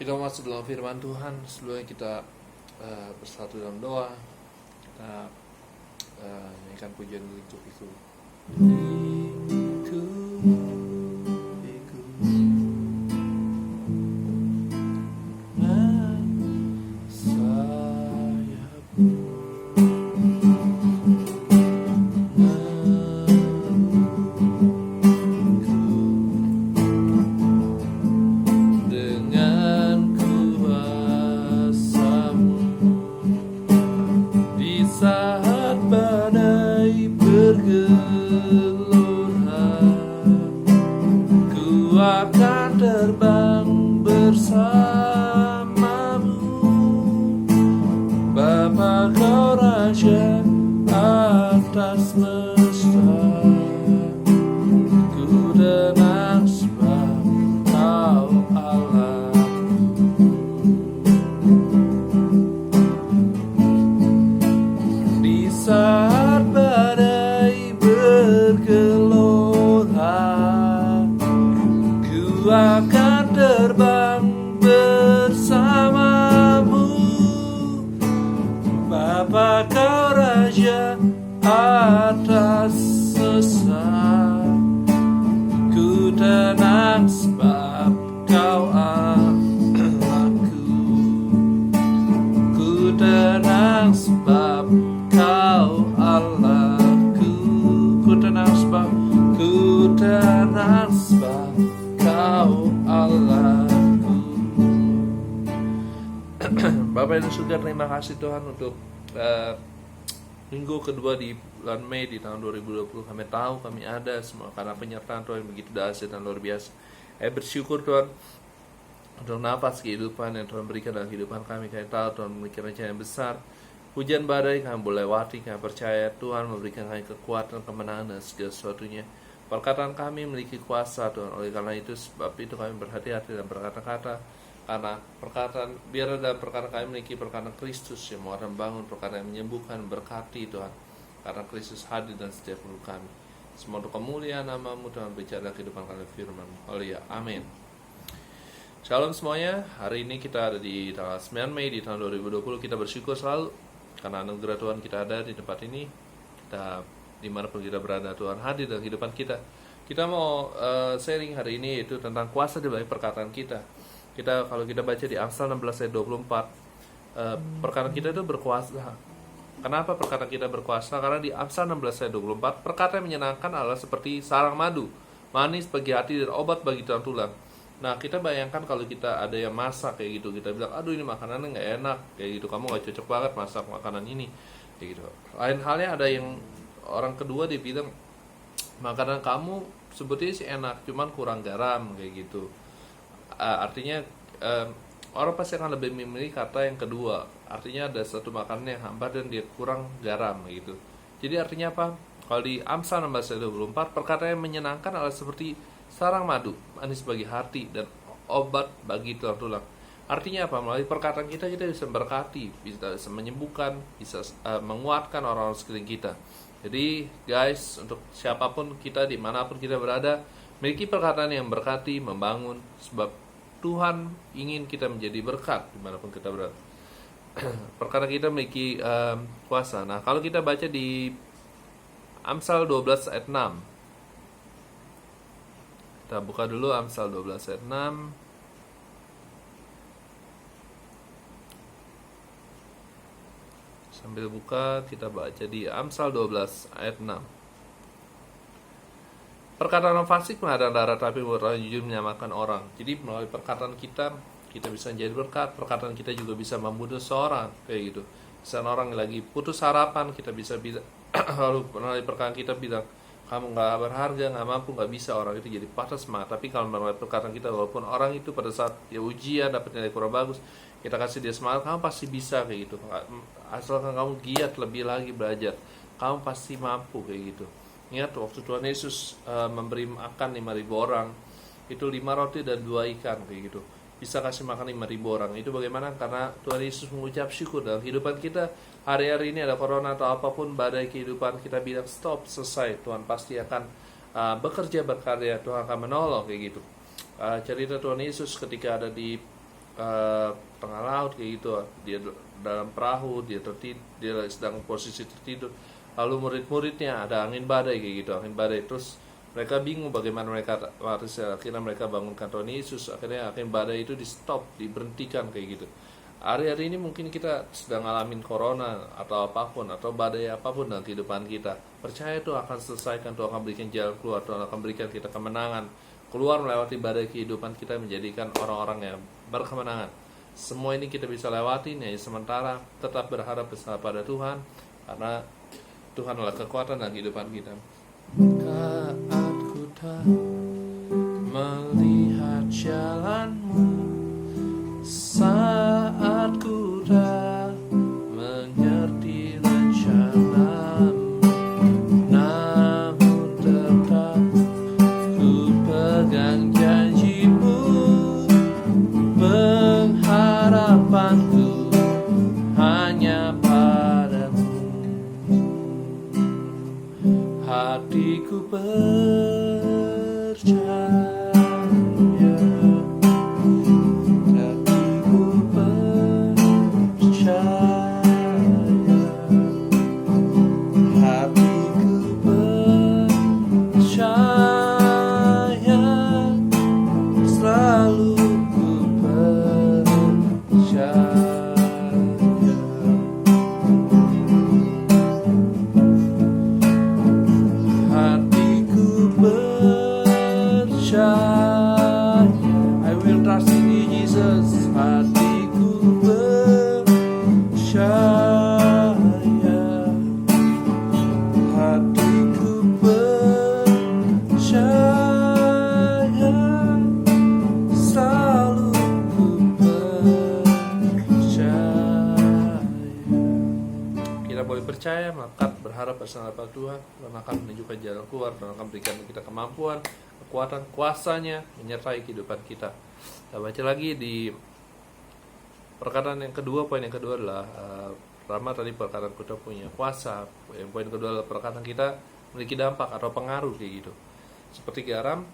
Kita masuk dalam firman Tuhan. Sebelumnya kita bersatu dalam doa. Kita nyanyikan pujian untuk itu. Bapak dan Saudara, terima kasih Tuhan untuk minggu kedua di bulan Mei di tahun 2020. Kami tahu kami ada semua karena penyertaan Tuhan begitu dahsyat dan luar biasa. Bersyukur Tuhan untuk nafas kehidupan yang Tuhan berikan dalam kehidupan kami. Kami tahu Tuhan memiliki rencana yang besar. Hujan badai kami boleh lewati. Kami percaya Tuhan memberikan kami kekuatan, kemenangan dan segala sesuatunya. Perkataan kami memiliki kuasa Tuhan. Oleh karena itu, sebab itu kami berhati-hati dan berkata-kata. Karena perkataan, biar dalam perkataan kami memiliki perkataan Kristus yang mau membangun, perkataan yang menyembuhkan, berkati Tuhan. Karena Kristus hadir dan setiap perlu kami. Semua untuk kemuliaan nama-Mu Tuhan, bicara kehidupan kami firman. Haleluya, amin. Shalom semuanya. Hari ini kita ada di tanggal 9 Mei di tahun 2020. Kita bersyukur selalu karena anugerah Tuhan kita ada di tempat ini. Kita dimanapun kita berada, Tuhan hadir dalam kehidupan kita. Kita mau sharing hari ini yaitu tentang kuasa di balik perkataan kita. Kalau kita baca di Amsal 16 ayat 24, perkataan kita itu berkuasa. Kenapa perkataan kita berkuasa? Karena di Amsal 16 ayat 24, perkataan yang menyenangkan adalah seperti sarang madu, manis bagi hati dan obat bagi tulang. Nah, kita bayangkan kalau kita ada yang masak kayak gitu, kita bilang, aduh ini makanannya nggak enak, kayak gitu, kamu nggak cocok banget masak makanan ini, kayak gitu. Lain halnya ada yang orang kedua dia bilang, makanan kamu sebetulnya sih enak, cuman kurang garam, kayak gitu. Artinya orang pasti akan lebih memilih kata yang kedua. Artinya ada satu makanan yang hambar dan dia kurang garam gitu. Jadi artinya apa? Kalau di Amsal 16 ayat 24, perkataan yang menyenangkan adalah seperti sarang madu, manis bagi hati dan obat bagi tulang-tulang. Artinya apa? Melalui perkataan kita bisa berkati, bisa menyembuhkan, bisa menguatkan orang-orang sekeliling kita. Jadi guys, untuk siapapun kita, dimanapun kita berada, miliki perkataan yang berkati, membangun, sebab Tuhan ingin kita menjadi berkat dimanapun kita berada. Perkara kita memiliki kuasa. Nah, kalau kita baca di Amsal 12 ayat 6, kita buka dulu Amsal 12 ayat 6. Sambil buka, kita baca di Amsal 12 ayat 6. Perkataan orang fasik menghadang darah, tapi orang jujur menyamakan orang. Jadi melalui perkataan kita bisa menjadi berkat. Perkataan kita juga bisa membunuh seorang, kayak gitu. Misalnya orang yang lagi putus harapan, kita bisa lalu melalui perkataan kita bilang, kamu nggak berharga, nggak mampu, nggak bisa, orang itu jadi patah semangat. Tapi kalau melalui perkataan kita, walaupun orang itu pada saat dia ujian dapat nilai kurang bagus, kita kasih dia semangat, kamu pasti bisa, kayak gitu. Asalkan kamu giat lebih lagi belajar, kamu pasti mampu, kayak gitu. Ingat waktu Tuhan Yesus memberi makan 5.000 orang, itu 5 roti dan 2 ikan, kayak gitu. Bisa kasih makan 5.000 orang. Itu bagaimana? Karena Tuhan Yesus mengucap syukur dalam kehidupan kita. Hari-hari ini ada corona atau apapun badai kehidupan, kita bilang stop, selesai. Tuhan pasti akan bekerja, berkarya. Tuhan akan menolong, kayak gitu. Cerita Tuhan Yesus ketika ada di tengah laut kayak gitu, dia dalam perahu, dia sedang posisi tertidur, lalu murid-muridnya ada angin badai kayak gitu, angin badai, terus mereka bingung bagaimana mereka harus, akhirnya mereka bangunkan Tuhan Yesus, akhirnya angin badai itu di stop, diberhentikan kayak gitu. Hari-hari ini mungkin kita sedang ngalamin corona atau apapun, atau badai apapun dalam kehidupan kita, percaya Tuhan akan selesaikan, Tuhan akan berikan jalan keluar, Tuhan akan berikan kita kemenangan, keluar melewati badai kehidupan kita, menjadikan orang-orang yang berkemenangan. Semua ini kita bisa lewatin ya, sementara tetap berharap bersama pada Tuhan, karena Tuhan adalah kekuatan dalam kehidupan kita. Saat ku tak melihat jalanmu, saat ku tak mengerti rencanamu, namun tetap ku pegang janjimu, pengharapanku hanya padamu. Hatiku percaya, hatiku percaya, hatiku percaya, selalu ku percaya. I will trust in you, Jesus. Hatiku percaya, hatiku percaya, selalu ku percaya. Kita boleh percaya, maka berharap bersama Tuhan, Tuhan akan menunjukkan jalan keluar, Tuhan akan berikan kita kemampuan, kekuatan, kuasanya menyertai kehidupan kita. Kita baca lagi di perkataan yang kedua, poin yang kedua adalah Rama tadi perkataan kita punya kuasa. Yang poin kedua adalah perkataan kita memiliki dampak atau pengaruh kayak gitu. Seperti garam,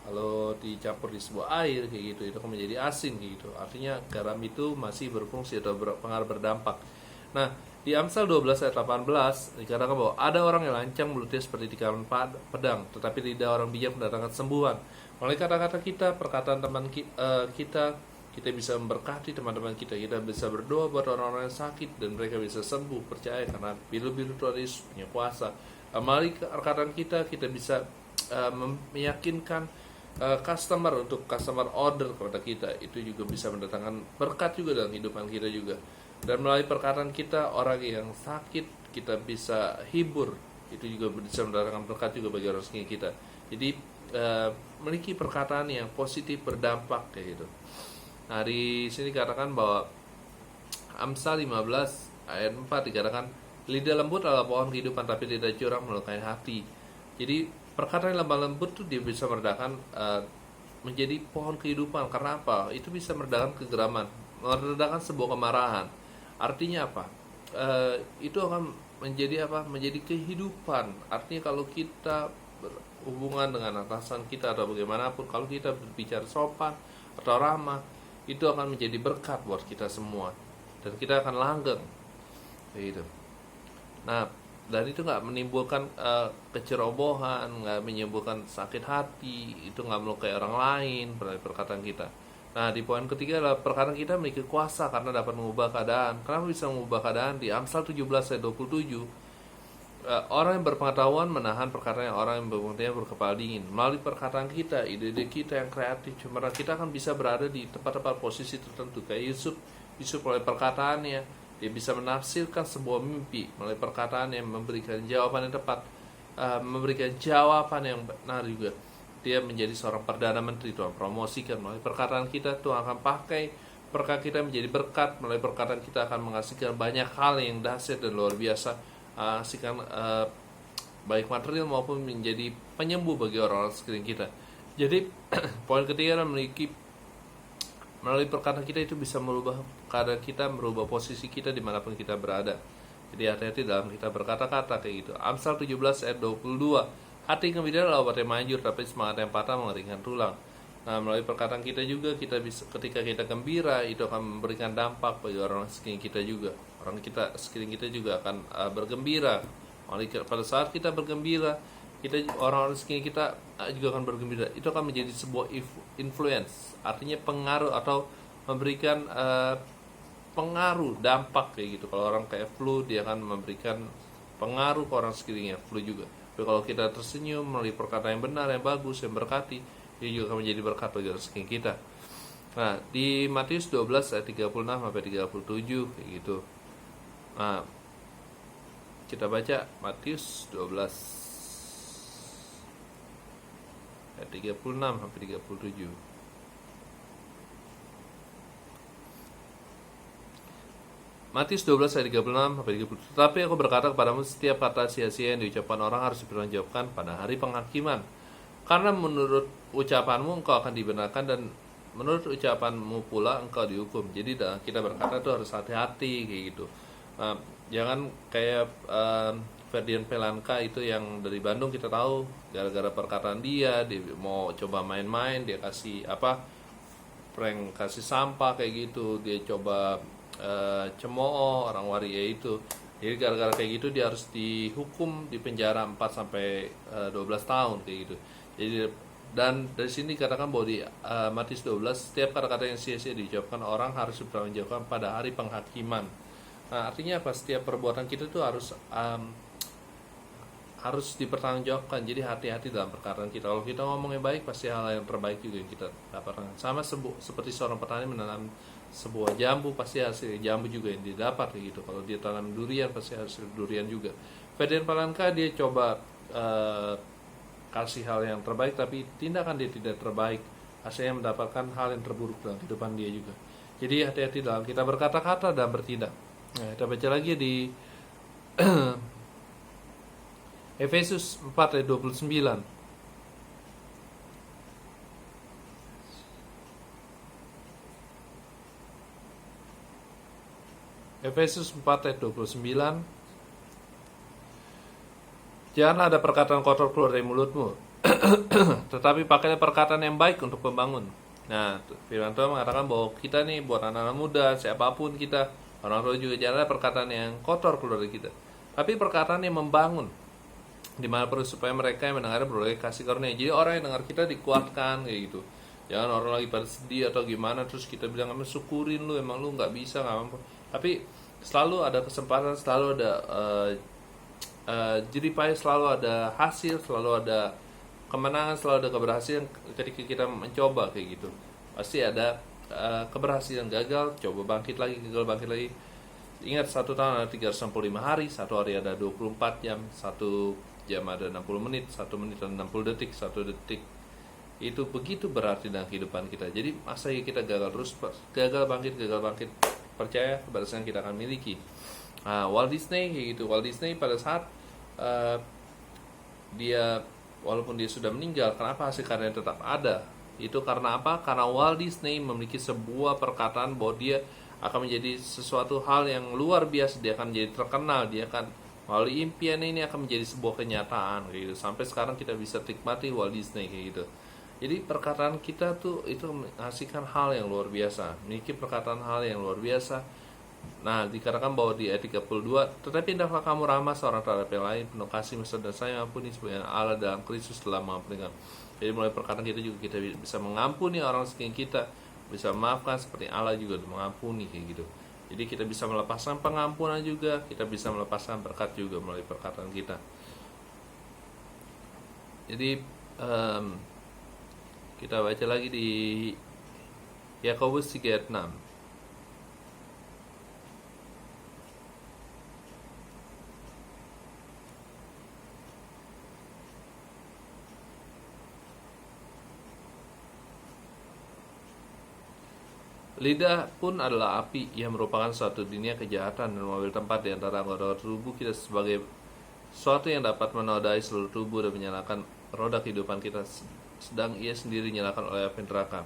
kalau dicampur di sebuah air kayak gitu, itu akan menjadi asin kayak gitu. Artinya garam itu masih berfungsi atau berpengaruh, berdampak. Nah, di Amsal 12 ayat 18 dikatakan bahwa ada orang yang lancang mulutnya seperti dikaman pedang, tetapi lidah orang bijak mendatangkan sembuhan. Melalui kata-kata kita, perkataan teman kita bisa memberkati teman-teman kita bisa berdoa buat orang-orang yang sakit dan mereka bisa sembuh. Percaya, karena biru-biru Tuhan Yesus punya kuasa. Melalui perkataan kita bisa meyakinkan customer untuk customer order kepada kita. Itu juga bisa mendatangkan berkat juga dalam kehidupan kita juga. Dan melalui perkataan kita, orang yang sakit kita bisa hibur, itu juga bisa mendatangkan berkat juga bagi orang sekitar kita. Jadi memiliki perkataan yang positif, berdampak kayak gitu. Nah, di sini dikatakan bahwa Amsal 15 ayat 4 dikatakan, lidah lembut adalah pohon kehidupan, tapi lidah curang melukai hati. Jadi perkataan yang lemah lembut tuh dia bisa meredakan menjadi pohon kehidupan. Karena apa? Itu bisa meredakan kegeraman, meredakan sebuah kemarahan. Artinya apa? Itu akan menjadi apa? Menjadi kehidupan. Artinya kalau kita berhubungan dengan atasan kita atau bagaimanapun, kalau kita berbicara sopan atau ramah, itu akan menjadi berkat buat kita semua. Dan kita akan langgeng. Gitu. Nah, dan itu nggak menimbulkan kecerobohan, nggak menimbulkan sakit hati, itu nggak melukai orang lain pada perkataan kita. Nah, di poin ketiga adalah perkataan kita memiliki kuasa karena dapat mengubah keadaan. Kenapa bisa mengubah keadaan? Di Amsal 17 ayat 27, orang yang berpengetahuan menahan perkataan orang yang berpengetahuan berkepala dingin. Melalui perkataan kita, ide-ide kita yang kreatif, cuma kita akan bisa berada di tempat-tempat posisi tertentu. Kayak Yusuf melalui perkataannya, dia bisa menafsirkan sebuah mimpi melalui perkataan yang memberikan jawaban yang tepat, memberikan jawaban yang benar juga. Dia menjadi seorang perdana menteri, Tuhan promosikan melalui perkataan kita. Tuhan akan pakai perkataan kita menjadi berkat. Melalui perkataan kita akan menghasilkan banyak hal yang dahsyat dan luar biasa, hasilkan baik material maupun menjadi penyembuh bagi orang-orang sekeliling kita. Jadi poin ketiga adalah melalui perkataan kita itu bisa merubah keadaan kita, merubah posisi kita dimanapun kita berada. Jadi hati-hati dalam kita berkata-kata kayak gitu. Amsal 17 ayat 22, hati yang gembira adalah obat yang manjur, tapi semangat yang patah mengeringkan tulang. Nah, melalui perkataan kita juga kita bisa, ketika kita gembira itu akan memberikan dampak bagi orang sekeliling kita juga. Orang kita sekeliling kita juga akan bergembira. Pada saat kita bergembira, orang-orang sekeliling kita juga akan bergembira. Itu akan menjadi sebuah influence, artinya pengaruh atau memberikan pengaruh, dampak kayak gitu. Kalau orang kayak flu, dia akan memberikan pengaruh ke orang sekelilingnya, flu juga. Tapi kalau kita tersenyum melalui perkataan yang benar, yang bagus, yang berkati, dia juga akan menjadi berkat bagi orang sekeliling kita. Nah, di Matius 12 ayat 36 sampai 37 kayak gitu. Nah, kita baca Matius 12 ayat 36 sampai 37. Matius 12 ayat 36 sampai 37. Tetapi aku berkata kepadamu, setiap kata sia-sia yang diucapkan orang harus dipertanggungjawabkan pada hari penghakiman. Karena menurut ucapanmu engkau akan dibenarkan, dan menurut ucapanmu pula engkau dihukum. Jadi kita berkata itu harus hati-hati kayak gitu. Jangan kayak Ferdian Pelanka itu yang dari Bandung, kita tahu gara-gara perkataan dia mau coba main-main, dia kasih prank, kasih sampah kayak gitu, dia coba cemooh orang waria itu. Jadi gara-gara kayak gitu dia harus dihukum di penjara 4 sampai 12 tahun kayak gitu. Jadi dan dari sini dikatakan bahwa di Matius 12 setiap kata-kata yang sia-sia diucapkan orang harus dipertanggungjawabkan pada hari penghakiman. Nah, artinya apa? Setiap perbuatan kita itu harus dipertanggungjawabkan. Jadi hati-hati dalam perkataan kita. Kalau kita ngomongnya baik, pasti hal yang terbaik juga yang kita dapatkan. Sama seperti seorang petani menanam sebuah jambu, pasti hasil jambu juga yang didapat gitu. Kalau dia tanam durian, pasti hasil durian juga. Ferdian Pelanka dia coba kasih hal yang terbaik, tapi tindakan dia tidak terbaik, hasilnya mendapatkan hal yang terburuk dalam kehidupan dia juga. Jadi hati-hati dalam kita berkata-kata dan bertindak. Nah, kita baca lagi di Efesus 4 ayat 29. Efesus 4 ayat 29. Janganlah ada perkataan kotor keluar dari mulutmu, tetapi pakailah perkataan yang baik untuk membangun. Nah, firman Tuhan mengatakan bahwa kita nih, buat anak-anak muda, siapapun kita, orang tua juga, janganlah perkataan yang kotor keluar dari kita, tapi perkataan yang membangun, di mana perlu supaya mereka yang mendengar beroleh kasih karunia. Jadi orang yang dengar kita dikuatkan kayak gitu. Jangan orang lagi pada sedih atau gimana terus kita bilang, syukurin lu, emang lu nggak bisa, nggak mampu. Tapi selalu ada kesempatan, selalu ada jeripaya, selalu ada hasil, selalu ada kemenangan, selalu ada keberhasilan ketika kita mencoba kayak gitu. Pasti ada keberhasilan, gagal, coba bangkit lagi, gagal, bangkit lagi. Ingat, 1 tahun ada 365 hari, 1 hari ada 24 jam, 1 jam ada 60 menit, 1 menit ada 60 detik, 1 detik itu begitu berarti dalam kehidupan kita. Jadi masa kita gagal terus, gagal bangkit, percaya keberhasilan kita akan miliki. Nah, Walt Disney kayak gitu. Walt Disney pada saat dia, walaupun dia sudah meninggal, kenapa hasil karyanya tetap ada? Itu karena apa? Karena Walt Disney memiliki sebuah perkataan bahwa dia akan menjadi sesuatu hal yang luar biasa, dia akan menjadi terkenal, dia akan melalui impian ini akan menjadi sebuah kenyataan kayak gitu. Sampai sekarang kita bisa nikmati Walt Disney kayak gitu. Jadi perkataan kita tuh itu menghasilkan hal yang luar biasa, memiliki perkataan hal yang luar biasa. Nah, dikatakan bahwa di ayat 32, tetapi hendaklah kamu ramah seorang terhadap yang lain, penuh kasih, mesra dan sayang, ampuni sebagaimana Allah dalam Kristus telah mengampuni kamu. Jadi melalui perkataan kita juga kita bisa mengampuni orang sekeliling kita, bisa memaafkan seperti Allah juga mengampuni kayak gitu. Jadi kita bisa melepaskan pengampunan juga, kita bisa melepaskan berkat juga melalui perkataan kita. Jadi kita baca lagi di Yakobus 3 ayat 6. Lidah pun adalah api yang merupakan suatu dunia kejahatan dan mengambil tempat di antara anggota tubuh kita sebagai suatu yang dapat menodai seluruh tubuh dan menyalakan roda kehidupan kita, sedang ia sendiri nyalakan oleh api neraka.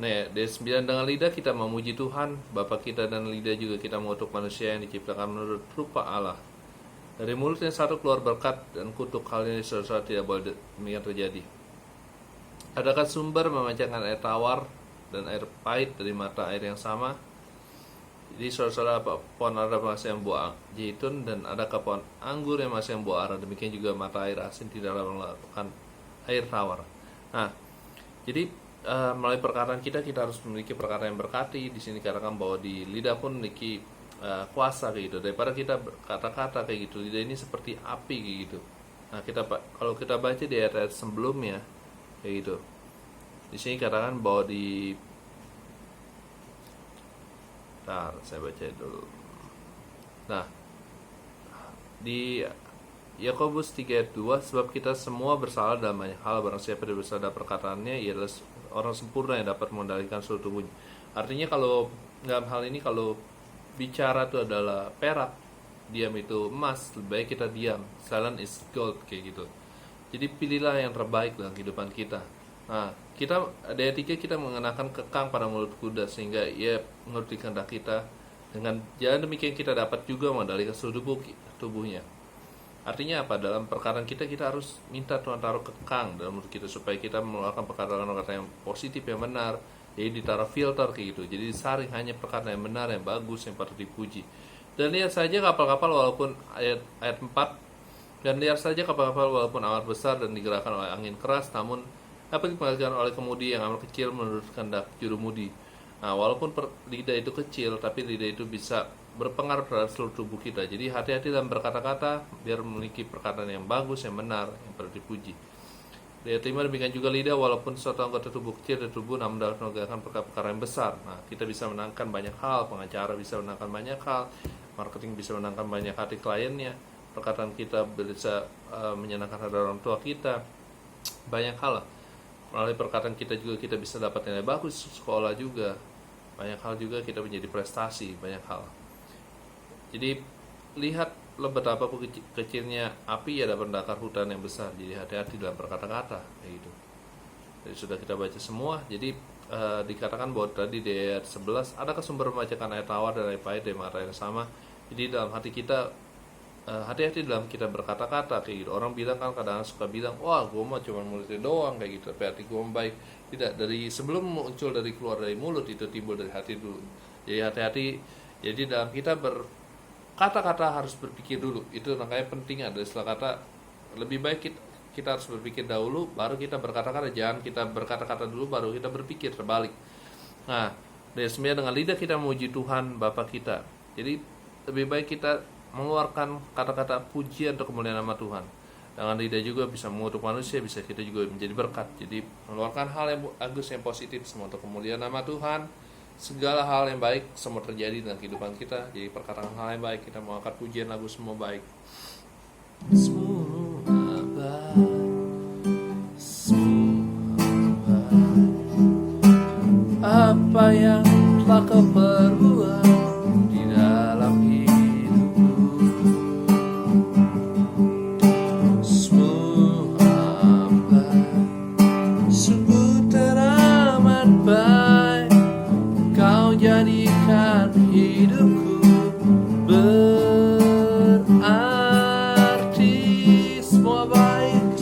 Nah, dari 9, dengan lidah kita memuji Tuhan Bapa kita, dan lidah juga kita mengutuk manusia yang diciptakan menurut rupa Allah. Dari mulut yang satu keluar berkat dan kutuk, hal ini saudara tidak boleh demikian terjadi. Adakah sumber memancarkan air tawar dan air pahit dari mata air yang sama? Jadi saudara-saudara, pohon ara menghasilkan buah zaitun, dan adakah pohon anggur yang menghasilkan buah ara? Demikian juga mata air asin tidak dapat melakukan air tawar. Nah, jadi melalui perkataan kita harus memiliki perkataan yang berkati. Di sini katakan bahwa di lidah pun memiliki kuasa kayak gitu. Daripada kita berkata-kata kayak gitu, lidah ini seperti api kayak gitu. Nah, kalau kita baca di ayat-ayat sebelumnya kayak gitu. Di sini katakan bahwa saya baca dulu. Nah, di Yakobus 3 ayat 2, sebab kita semua bersalah dalam banyak hal, barang siapa tidak bersalah perkataannya, ia adalah orang sempurna yang dapat mengendalikan seluruh tubuhnya. Artinya kalau dalam hal ini, kalau bicara itu adalah perak, diam itu emas, lebih baik kita diam. Silent is gold kayak gitu. Jadi pilihlah yang terbaik dalam kehidupan kita. Nah, di ayat 3 kita mengenakan kekang pada mulut kuda, sehingga ia menuruti kehendak kita. Dengan jalan demikian kita dapat juga mengendalikan seluruh tubuhnya. Artinya apa? Dalam perkataan kita harus minta Tuhan taruh kekang dalam mulut kita, supaya kita mengeluarkan perkataan-perkataan yang positif, yang benar. Jadi ditaruh filter kayak gitu. Jadi disaring hanya perkataan yang benar, yang bagus, yang patut dipuji. Dan lihat saja kapal-kapal walaupun ayat 4, dan lihat saja kapal-kapal walaupun amat besar dan digerakkan oleh angin keras, namun dapat dikendalikan oleh kemudi yang amat kecil menurut kehendak jurumudi. Nah, walaupun lidah itu kecil, tapi lidah itu bisa berpengaruh terhadap seluruh tubuh kita. Jadi hati-hati dalam berkata-kata, biar memiliki perkataan yang bagus, yang benar, yang perlu dipuji. Di ayat 5, demikian juga lidah, walaupun suatu anggota tubuh kecil dari tubuh, namun dapat menegakkan perkara-perkara yang besar. Nah, kita bisa menangkan banyak hal, pengacara bisa menangkan banyak hal, marketing bisa menangkan banyak hati kliennya, perkataan kita bisa menyenangkan hati orang tua kita, banyak hal. Melalui perkataan kita juga kita bisa dapat nilai bagus, sekolah juga, banyak hal juga kita menjadi prestasi, banyak hal. Jadi lihatlah betapa kecilnya api ya dapat membakar hutan yang besar. Jadi hati-hati dalam berkata-kata kayak gitu. Jadi sudah kita baca semua. Jadi dikatakan bahwa tadi di ayat 11, adakah sumber membacakan air tawar dan air pahit dari mata yang sama? Jadi dalam hati kita, hati-hati dalam kita berkata-kata kayak gitu. Orang bilang kan kadang suka bilang, wah gue mah cuma mulutnya doang kayak gitu, tapi hati gue baik. Tidak, dari sebelum muncul keluar dari mulut, itu timbul dari hati dulu. Jadi hati-hati. Jadi dalam kita kata-kata harus berpikir dulu. Itu makanya penting ada istilah kata, lebih baik kita harus berpikir dahulu baru kita berkata-kata. Jangan kita berkata-kata dulu baru kita berpikir, terbalik. Nah, dari sembilan, dengan lidah kita memuji Tuhan Bapa kita. Jadi lebih baik kita mengeluarkan kata-kata pujian untuk kemuliaan nama Tuhan. Dengan lidah juga bisa mengutuk manusia, bisa kita juga menjadi berkat. Jadi mengeluarkan hal yang bagus, yang positif, semua untuk kemuliaan nama Tuhan. Segala hal yang baik semua terjadi dalam kehidupan kita. Jadi perkataan hal yang baik, kita mengangkat pujian lagu semua baik. Semua baik, semua baik. Apa yang telah kau perbuat di dalam hidupku, semua baik, sungguh teramat baik. Kau jadikan hidupku berarti. Semua baik,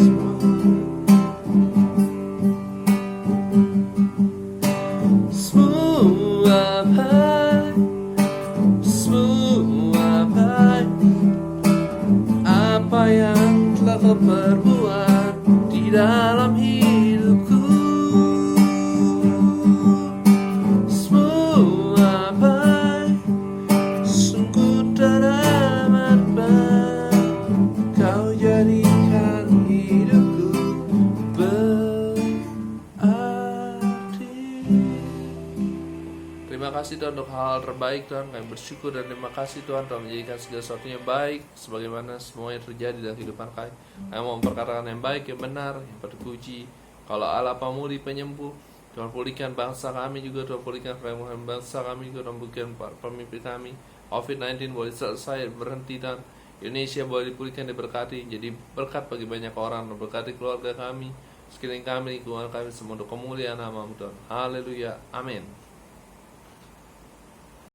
semua baik, semua baik. Apa yang telah kau perbuat di dalam hidupku, semua baik, sungguh teramat baik. Kau jadikan hidupku berarti. Terima kasih Tuhan untuk hal terbaik Tuhan. Kami bersyukur dan terima kasih Tuhan telah menjadikan segala sesuatunya baik, sebagaimana semuanya terjadi dalam kehidupan kami. Kami mau memperkatakan yang baik, yang benar, yang terpuji. Kalau Allah pamuli penyembuh, Tuhan pulihkan bangsa kami juga. Tuhan pulihkan bangsa kami juga. Tuhan pulihkan pemimpin kami. COVID-19 boleh selesai, berhenti, dan Indonesia boleh dipulihkan, diberkati. Jadi berkat bagi banyak orang, berkati keluarga kami, sekeliling kami, lingkungan kami, semua untuk kemuliaan nama Tuhan. Haleluya, amin.